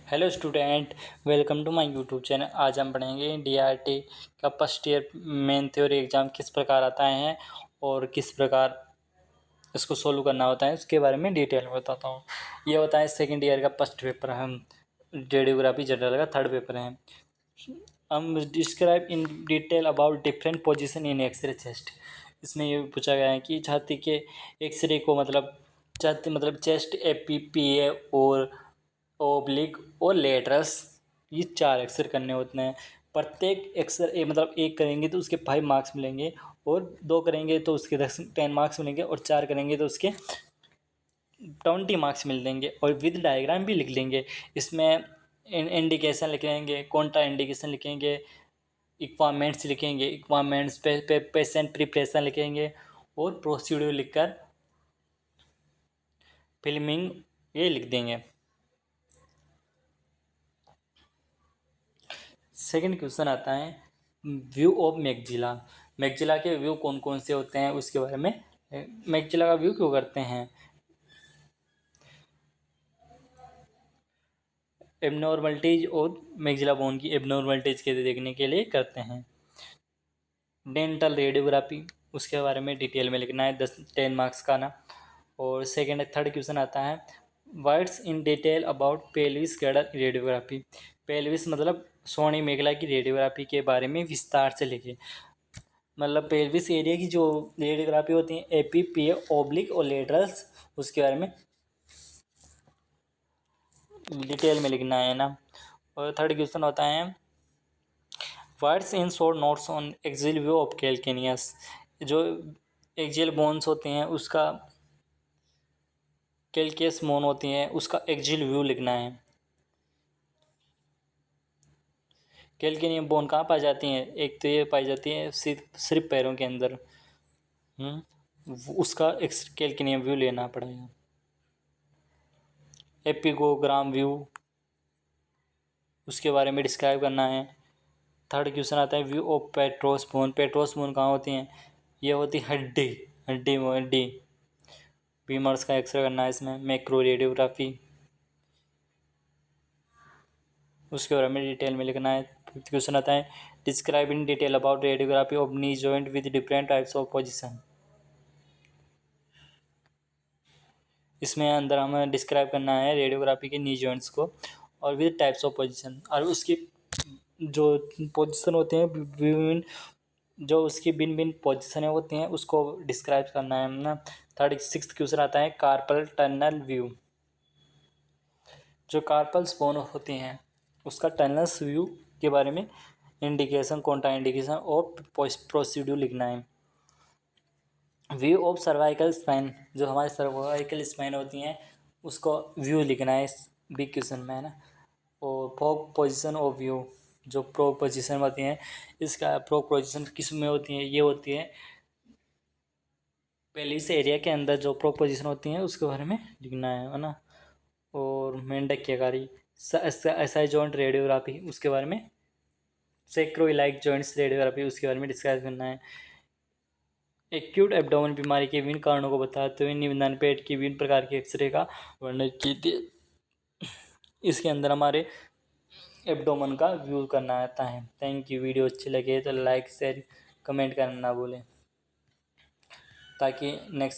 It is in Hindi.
Hello student, welcome to my YouTube channel. आज हम पढ़ेंगे डीआरटी का first year main theory exam किस प्रकार आता है और किस प्रकार इसको सोल्व करना होता है, उसके बारे में डिटेल में बताता हूँ। ये होता है सेकंड ईयर का फर्स्ट पेपर है, रेडियोग्राफी जनरल का थर्ड पेपर है। हम describe in detail about different position in X-ray chest. इसमें ये पूछा गया है कि छाती के एक्सरे को छाती चेस्ट, एपीपीए और ओब्लिक और लेटरस, ये 4 एक्सरे करने होते हैं। प्रत्येक एक्सरे एक करेंगे तो उसके 5 मार्क्स मिलेंगे, और 2 करेंगे तो उसके 10 मार्क्स मिलेंगे, और 4 करेंगे तो उसके 20 मार्क्स मिल देंगे। और विद डायग्राम भी लिख लेंगे। इसमें इंडिकेशन लिखेंगे, कॉन्ट्रा इंडिकेशन लिखेंगे, इक्वापमेंट्स लिखेंगे, इक्वापमेंट्स पे पेशेंट प्रिपरेशन लिखेंगे, और प्रोसीड्यूर लिखकर फिल्मिंग ये लिख देंगे। सेकंड क्वेश्चन आता है व्यू ऑफ मैगजिला। मैगजिला के व्यू कौन कौन से होते हैं उसके बारे में। मैगजिला का व्यू क्यों करते हैं? एबनॉर्मलिटीज और मैगजिला बोन की एबनॉर्मलिटीज के देखने के लिए करते हैं। डेंटल रेडियोग्राफी, उसके बारे में डिटेल में लिखना है, 10 मार्क्स का ना। और थर्ड क्वेश्चन आता है words in detail about pelvis girdle radiography. Pelvis सोनी मेगला की रेडियोग्राफी के बारे में विस्तार से लिखे। पेल्विस एरिया की जो रेडियोग्राफी होती है, एपीपीए, ओब्लिक और लेटरल्स, उसके बारे में डिटेल में लिखना है ना। और थर्ड क्वेश्चन होता है words in short notes on axial view of calcaneus. जो एक्सियल बोन्स होते हैं उसका, कैल्केस बोन होती हैं उसका एक्सियल व्यू लिखना है। कैल्केनियम बोन कहाँ पाई जाती हैं? एक तो ये पाई जाती है सिर्फ पैरों के अंदर। उसका कैल्केनियम व्यू लेना पड़ेगा। एपिगोग्राम व्यू, उसके बारे में डिस्क्राइब करना है। थर्ड क्वेश्चन आता है view of Petros bone. Petros bone कहाँ होती हैं? ये होती हड्डी हड्डी हड्डी फीमर्स का एक्सरे करना है इसमें। मैक्रो रेडियोग्राफी, उसके बारे में डिटेल में लिखना है। फिफ्थ क्वेश्चन आता है describe in detail about radiography of knee joint with different types of position. इसमें अंदर हमें डिस्क्राइब करना है रेडियोग्राफी के नी जॉइंट्स को और विद टाइप्स ऑफ पोजिशन, और उसकी जो पोजिशन होते हैं विभिन्न, जो उसकी भिन्न भिन्न पोजिशनें होती हैं उसको डिस्क्राइब करना है ना। सिक्स्थ क्वेश्चन आता है कार्पल टनल व्यू। जो कार्पल्स बोन होती हैं उसका टनल्स व्यू के बारे में इंडिकेशन, कॉन्ट्रा इंडिकेशन और प्रोसीड्यूर लिखना है। व्यू ऑफ सर्वाइकल स्पाइन, जो हमारे सर्वाइकल स्पाइन होती हैं उसको व्यू लिखना है इस बिग क्वेश्चन में, है ना। और प्रोग पोजीशन ऑफ व्यू, जो प्रोग पोजीशन होती हैं, इसका प्रोग पोजीशन किस में होती है? ये होती है पेल्विस एरिया के अंदर जो प्रोग पोजीशन होती हैं उसके बारे में लिखना है ना। और मेंढक की आकारी, एसआई जॉइंट रेडियोग्राफी, उसके बारे में सेक्रोइलाइक जॉइंट्स रेडियोग्राफी, उसके बारे में डिस्कस करना है। एक्यूट एब्डोमेन बीमारी के विभिन्न कारणों को बताते हुए निबंधन पेट की विभिन्न प्रकार के एक्सरे का वर्णन कीजिए। इसके अंदर हमारे एब्डोमेन का व्यू करना आता है। Thank you. वीडियो अच्छी लगे तो लाइक शेयर कमेंट करना ना भूलें, ताकि नेक्स्ट